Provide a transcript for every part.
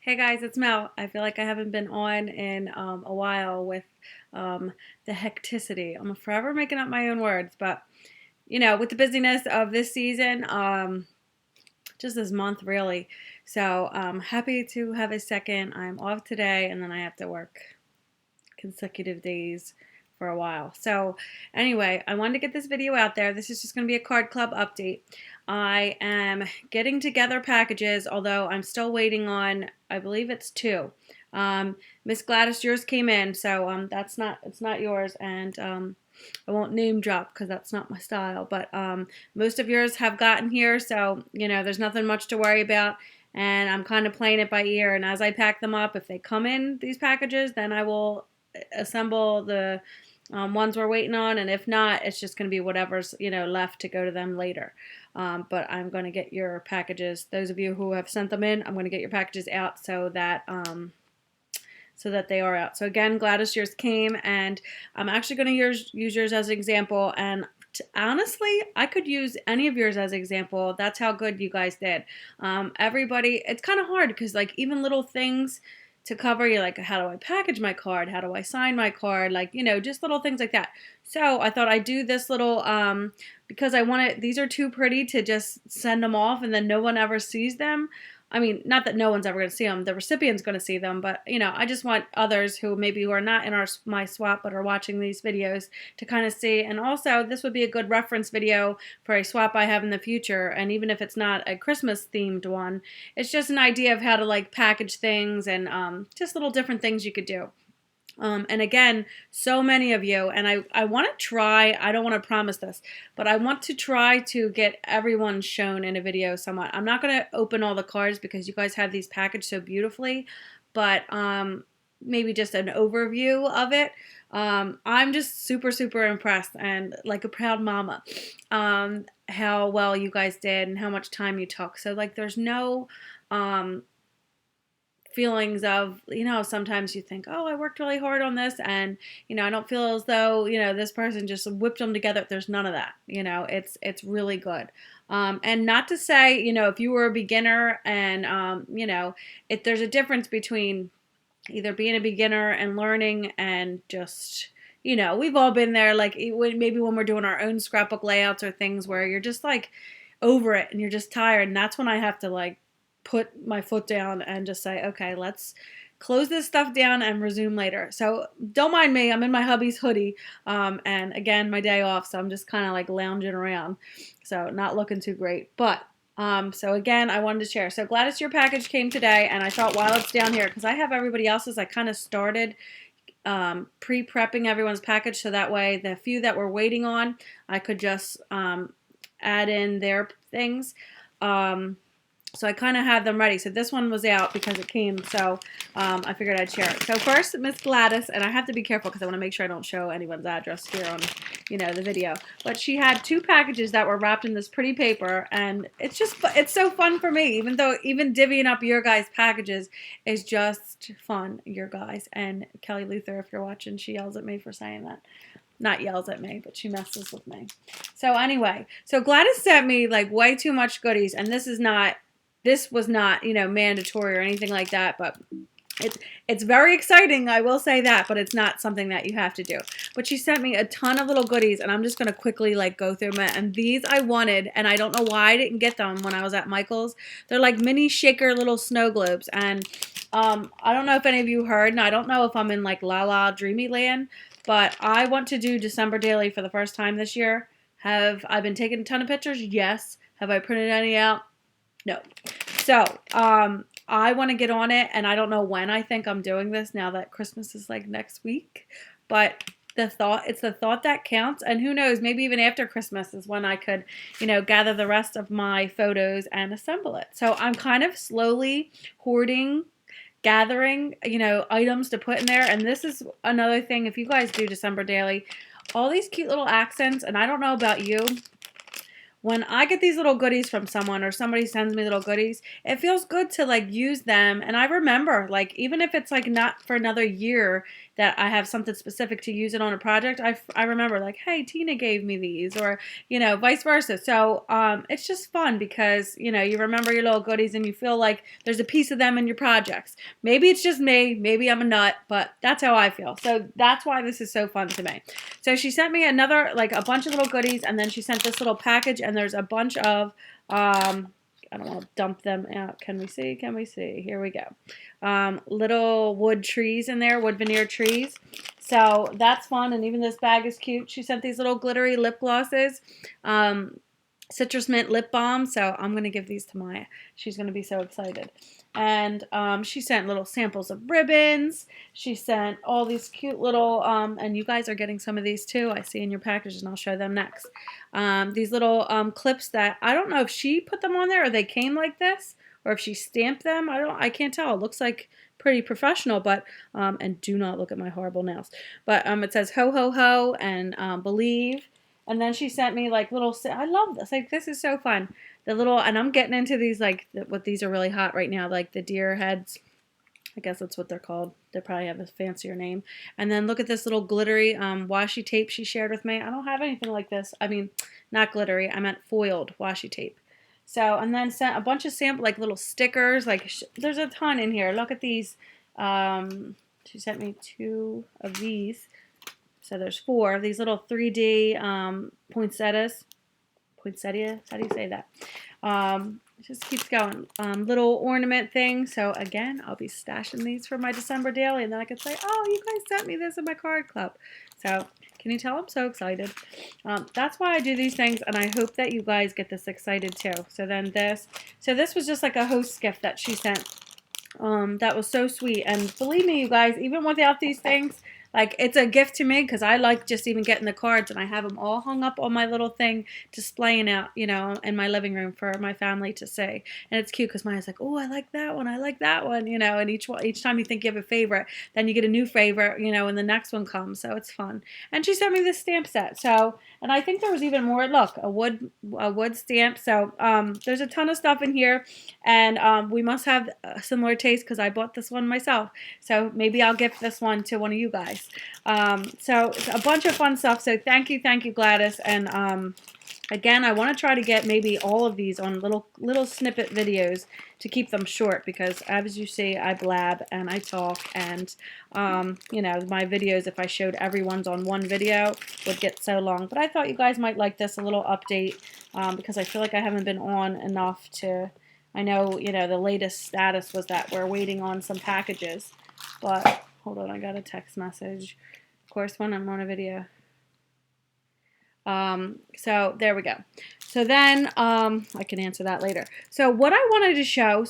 Hey guys, it's Mel. I feel like I haven't been on in a while with the hecticity. I'm forever making up my own words, but with the busyness of this season, just this month really. So happy to have a second. I'm off today, and then I have to work consecutive days for a while. So anyway, I wanted to get this video out there. This is just going to be a card club update. I am getting together packages, although I'm still waiting on, I believe it's two. Miss Gladys, yours came in, so it's not yours, and I won't name drop because that's not my style, but most of yours have gotten here, so there's nothing much to worry about. And I'm kind of playing it by ear, and as I pack them up, if they come in these packages, then I will assemble the ones we're waiting on, and if not, it's just going to be whatever's left to go to them later. But I'm going to get your packages. Those of you who have sent them in, I'm going to get your packages out so that they are out. So again, Gladys, yours came, and I'm actually going to use yours as an example. And honestly, I could use any of yours as an example. That's how good you guys did. Everybody, it's kind of hard because like even little things to cover, you're like, how do I package my card? How do I sign my card? Like, just little things like that. So I thought I'd do this little, because I want it, these are too pretty to just send them off and then no one ever sees them. I mean, not that no one's ever going to see them. The recipient's going to see them, but I just want others who are not in my swap but are watching these videos to kind of see. And also, this would be a good reference video for a swap I have in the future. And even if it's not a Christmas themed one, it's just an idea of how to like package things and just little different things you could do. And again, so many of you, and I want to try, I don't want to promise this, but I want to try to get everyone shown in a video somewhat. I'm not going to open all the cards because you guys have these packaged so beautifully, but maybe just an overview of it. I'm just super, super impressed and like a proud mama how well you guys did and how much time you took. So like there's no feelings of, sometimes you think, oh, I worked really hard on this and, I don't feel as though, this person just whipped them together. There's none of that. It's really good. And not to say, if you were a beginner and, if there's a difference between either being a beginner and learning and just, we've all been there, like maybe when we're doing our own scrapbook layouts or things where you're just like over it and you're just tired. And that's when I have to like put my foot down and just say, okay, let's close this stuff down and resume later. So don't mind me. I'm in my hubby's hoodie. And again, my day off. So I'm just kind of like lounging around. So not looking too great. But so again, I wanted to share. So Gladys, your package came today. And I thought while it's down here, because I have everybody else's, I kind of started pre-prepping everyone's package. So that way the few that we're waiting on, I could just add in their things. So I kind of have them ready. So this one was out because it came, so I figured I'd share it. So first, Miss Gladys, and I have to be careful because I want to make sure I don't show anyone's address here on, the video. But she had two packages that were wrapped in this pretty paper, and it's so fun for me. Even divvying up your guys' packages is just fun, your guys. And Kelly Luther, if you're watching, she yells at me for saying that. Not yells at me, but she messes with me. So anyway, so Gladys sent me like way too much goodies, and this was not, mandatory or anything like that, but it's very exciting, I will say that, but it's not something that you have to do. But she sent me a ton of little goodies, and I'm just going to quickly like go through them. And these I wanted, and I don't know why I didn't get them when I was at Michael's. They're like mini shaker little snow globes, and I don't know if any of you heard, and I don't know if I'm in like La La Dreamy Land, but I want to do December Daily for the first time this year. Have I been taking a ton of pictures? Yes. Have I printed any out? No. So, I want to get on it, and I don't know when I think I'm doing this now that Christmas is like next week, but it's the thought that counts, and who knows, maybe even after Christmas is when I could, gather the rest of my photos and assemble it. So I'm kind of slowly gathering, items to put in there, and this is another thing, if you guys do December Daily, all these cute little accents, and I don't know about you, when I get these little goodies from someone or somebody sends me little goodies, it feels good to like use them. And I remember, like, even if it's like not for another year, that I have something specific to use it on a project, I remember like, hey, Tina gave me these, or vice versa. So it's just fun because you remember your little goodies and you feel like there's a piece of them in your projects. Maybe it's just me, maybe I'm a nut, but that's how I feel. So that's why this is so fun to me. So she sent me another, like, a bunch of little goodies, and then she sent this little package, and there's a bunch of I don't want to dump them out. Can we see? Can we see? Here we go. Little wood trees in there, wood veneer trees. So that's fun, and even this bag is cute. She sent these little glittery lip glosses. Citrus mint lip balm. So I'm going to give these to Maya. She's going to be so excited. And she sent little samples of ribbons. She sent all these cute little, and you guys are getting some of these too, I see in your packages, and I'll show them next. These little clips that, I don't know if she put them on there or they came like this, or if she stamped them. I can't tell. It looks like pretty professional, but, and do not look at my horrible nails. But it says ho, ho, ho, and believe. And then she sent me like little, I love this. Like, this is so fun. The little, and I'm getting into these, like, what these are really hot right now, like the deer heads. I guess that's what they're called. They probably have a fancier name. And then look at this little glittery washi tape she shared with me. I don't have anything like this. I mean, not glittery. I meant foiled washi tape. So, and then sent a bunch of sample, like little stickers. Like, there's a ton in here. Look at these. She sent me 2 of these. So there's 4 of these little 3D poinsettias. Poinsettia? How do you say that? It just keeps going. Little ornament thing. So again, I'll be stashing these for my December daily, and then I can say, oh, you guys sent me this in my card club. So can you tell I'm so excited? That's why I do these things, and I hope that you guys get this excited too. So then this. So this was just like a host gift that she sent. That was so sweet. And believe me, you guys, even without these things, like, it's a gift to me because I like just even getting the cards, and I have them all hung up on my little thing, displaying out, in my living room for my family to see. And it's cute because Maya's like, oh, I like that one. I like that one, and each time you think you have a favorite, then you get a new favorite, and the next one comes. So it's fun. And she sent me this stamp set. So, and I think there was even more. Look, a wood stamp. So there's a ton of stuff in here, and we must have a similar taste because I bought this one myself. So maybe I'll gift this one to one of you guys. So it's a bunch of fun stuff. So thank you, Gladys. And again, I want to try to get maybe all of these on little snippet videos to keep them short, because as you see, I blab and I talk, and my videos, if I showed everyone's on one video, would get so long. But I thought you guys might like this, a little update, because I feel like I haven't been on enough to. I know, the latest status was that we're waiting on some packages, but hold on, I got a text message. Of course, when I'm on a video. So there we go. So then I can answer that later. So what I wanted to show,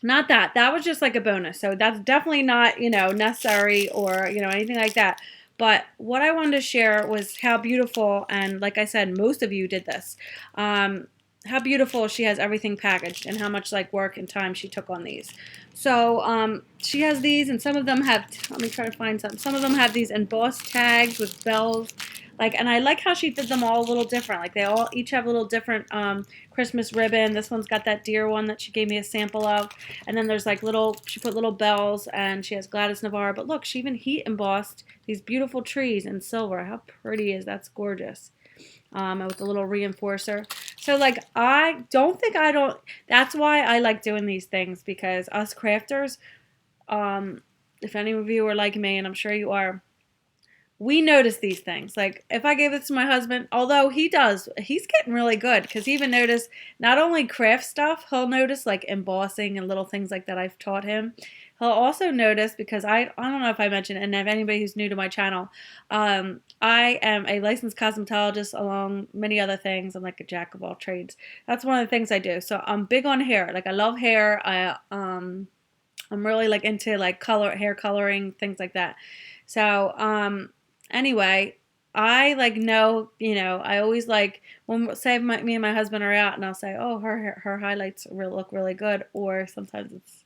not that. That was just like a bonus. So that's definitely not, necessary or, anything like that. But what I wanted to share was how beautiful, and like I said, most of you did this. How beautiful she has everything packaged, and how much like work and time she took on these. So she has these, and some of them have, let me try to find some. Some of them have these embossed tags with bells. And I like how she did them all a little different. Like, they all each have a little different Christmas ribbon. This one's got that deer one that she gave me a sample of. And then there's like she put little bells, and she has Gladys Navarro. But look, she even heat embossed these beautiful trees in silver. How pretty is that? That's gorgeous. With a little reinforcer. So that's why I like doing these things, because us crafters, if any of you are like me, and I'm sure you are, we notice these things. Like, if I gave this to my husband, although he's getting really good, because he even noticed not only craft stuff, he'll notice like embossing and little things like that I've taught him. He'll also notice, because I don't know if I mentioned, and if anybody who's new to my channel, I am a licensed cosmetologist, along many other things. I'm like a jack of all trades. That's one of the things I do. So I'm big on hair. Like, I love hair. I'm really like into like hair coloring, things like that. So anyway, I like know, I always like, when say me and my husband are out, and I'll say, oh, her highlights look really good, or sometimes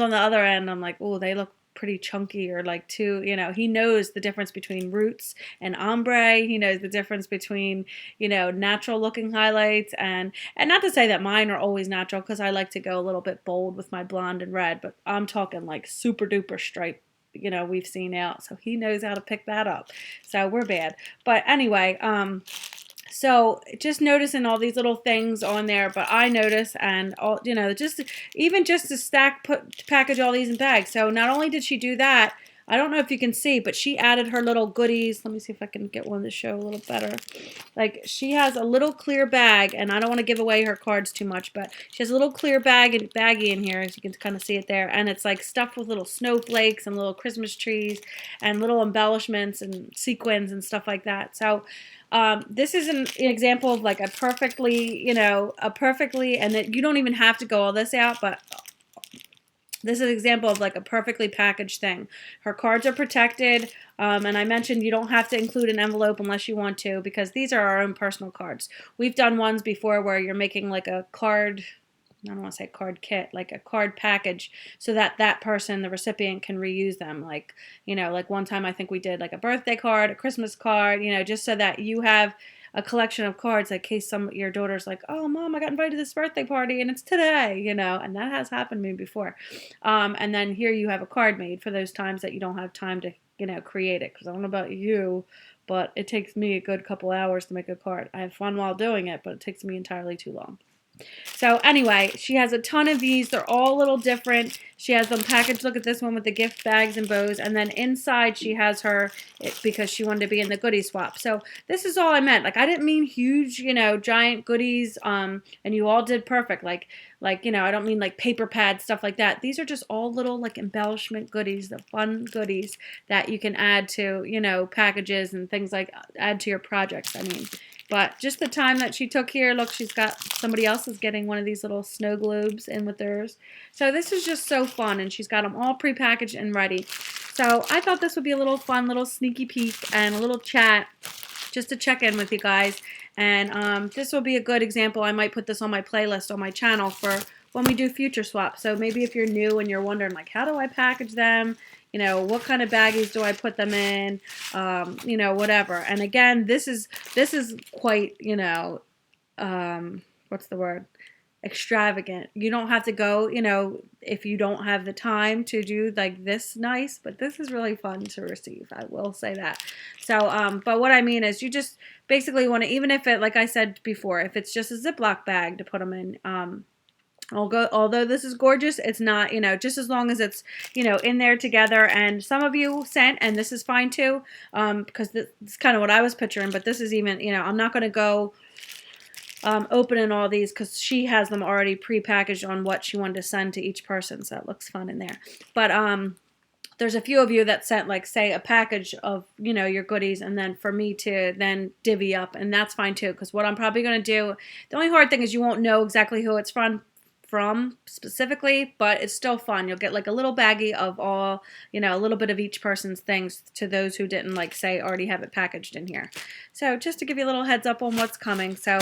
on the other end, I'm like, oh, they look pretty chunky, or like too, he knows the difference between roots and ombre. He knows the difference between, natural looking highlights, and not to say that mine are always natural, because I like to go a little bit bold with my blonde and red, but I'm talking like super duper stripe you know, we've seen out. So he knows how to pick that up. So we're bad. But anyway, so just noticing all these little things on there, but I notice, and all, you know, just even just to package all these in bags. So not only did she do that, I don't know if you can see, but she added her little goodies. Let me see if I can get one to show a little better. Like, she has a little clear bag, and I don't want to give away her cards too much, but she has a little clear baggie in here, as you can kind of see it there, and it's like stuffed with little snowflakes and little Christmas trees and little embellishments and sequins and stuff like that. So this is an example of like a perfectly, and that you don't even have to go all this out, but this is an example of like a perfectly packaged thing. Her cards are protected, and I mentioned you don't have to include an envelope unless you want to, because these are our own personal cards. We've done ones before where you're making like a card, I don't want to say card kit, like a card package, so that that person, the recipient, can reuse them. Like, like one time I think we did like a birthday card, a Christmas card, just so that you have a collection of cards in case your daughter's like, oh, Mom, I got invited to this birthday party and it's today, and that has happened to me before. And then here you have a card made for those times that you don't have time to, create it. Because I don't know about you, but it takes me a good couple hours to make a card. I have fun while doing it, but it takes me entirely too long. So anyway, she has a ton of these. They're all a little different. She has them packaged. Look at this one with the gift bags and bows. And then inside she has because she wanted to be in the goodie swap. So this is all I meant. Like, I didn't mean huge, giant goodies. And you all did perfect. Like, I don't mean like paper pads, stuff like that. These are just all little like embellishment goodies, the fun goodies that you can add to, packages and things like add to your projects. I mean. But just the time that she took here, look, somebody else is getting one of these little snow globes in with theirs. So this is just so fun, and she's got them all prepackaged and ready. So I thought this would be a little fun, little sneaky peek and a little chat just to check in with you guys. And this will be a good example. I might put this on my playlist on my channel for when we do future swaps. So maybe if you're new and you're wondering, like, how do I package them? What kind of baggies do I put them in? Whatever. And again, this is quite, what's the word? Extravagant. You don't have to go, if you don't have the time to do like this nice, but this is really fun to receive. I will say that. So, but what I mean is you just basically want to, even if it, like I said before, if it's just a Ziploc bag to put them in, although this is gorgeous, it's not, just as long as it's, in there together. And some of you sent, and this is fine too, because this is kind of what I was picturing, but this is even, I'm not going to go opening all these because she has them already pre-packaged on what she wanted to send to each person, so it looks fun in there. But there's a few of you that sent, like, say, a package of, your goodies, and then for me to then divvy up, and that's fine too, because what I'm probably going to do, the only hard thing is you won't know exactly who it's from specifically, but it's still fun. You'll get like a little baggie of all, a little bit of each person's things to those who didn't, like, say, already have it packaged in here. So just to give you a little heads up on what's coming. So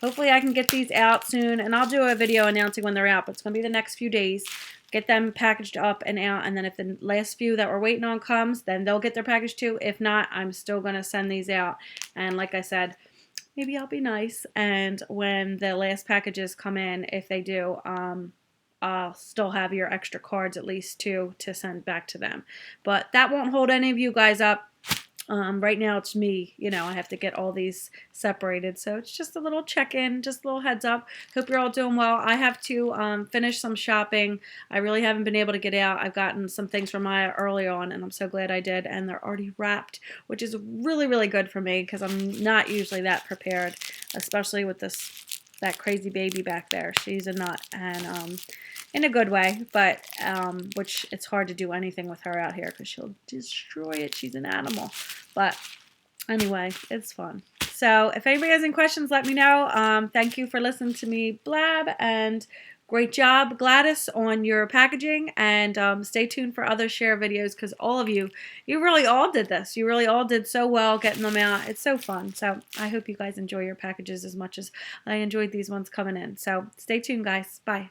hopefully I can get these out soon, and I'll do a video announcing when they're out, but it's going to be the next few days. Get them packaged up and out, and then if the last few that we're waiting on comes, then they'll get their package too. If not, I'm still going to send these out. And like I said, maybe I'll be nice, and when the last packages come in, if they do, I'll still have your extra cards, at least 2, to send back to them. But that won't hold any of you guys up. Right now it's me, I have to get all these separated. So it's just a little check-in, just a little heads up. Hope you're all doing well. I have to finish some shopping. I really haven't been able to get out. I've gotten some things from Maya early on, and I'm so glad I did. And they're already wrapped, which is really, really good for me because I'm not usually that prepared, especially with that crazy baby back there. She's a nut, and in a good way, but which it's hard to do anything with her out here because she'll destroy it. She's an animal. But anyway, it's fun. So if anybody has any questions, let me know. Thank you for listening to me blab, and great job, Gladys, on your packaging. And stay tuned for other share videos because all of you really all did this. You really all did so well getting them out. It's so fun. So I hope you guys enjoy your packages as much as I enjoyed these ones coming in. So stay tuned, guys. Bye.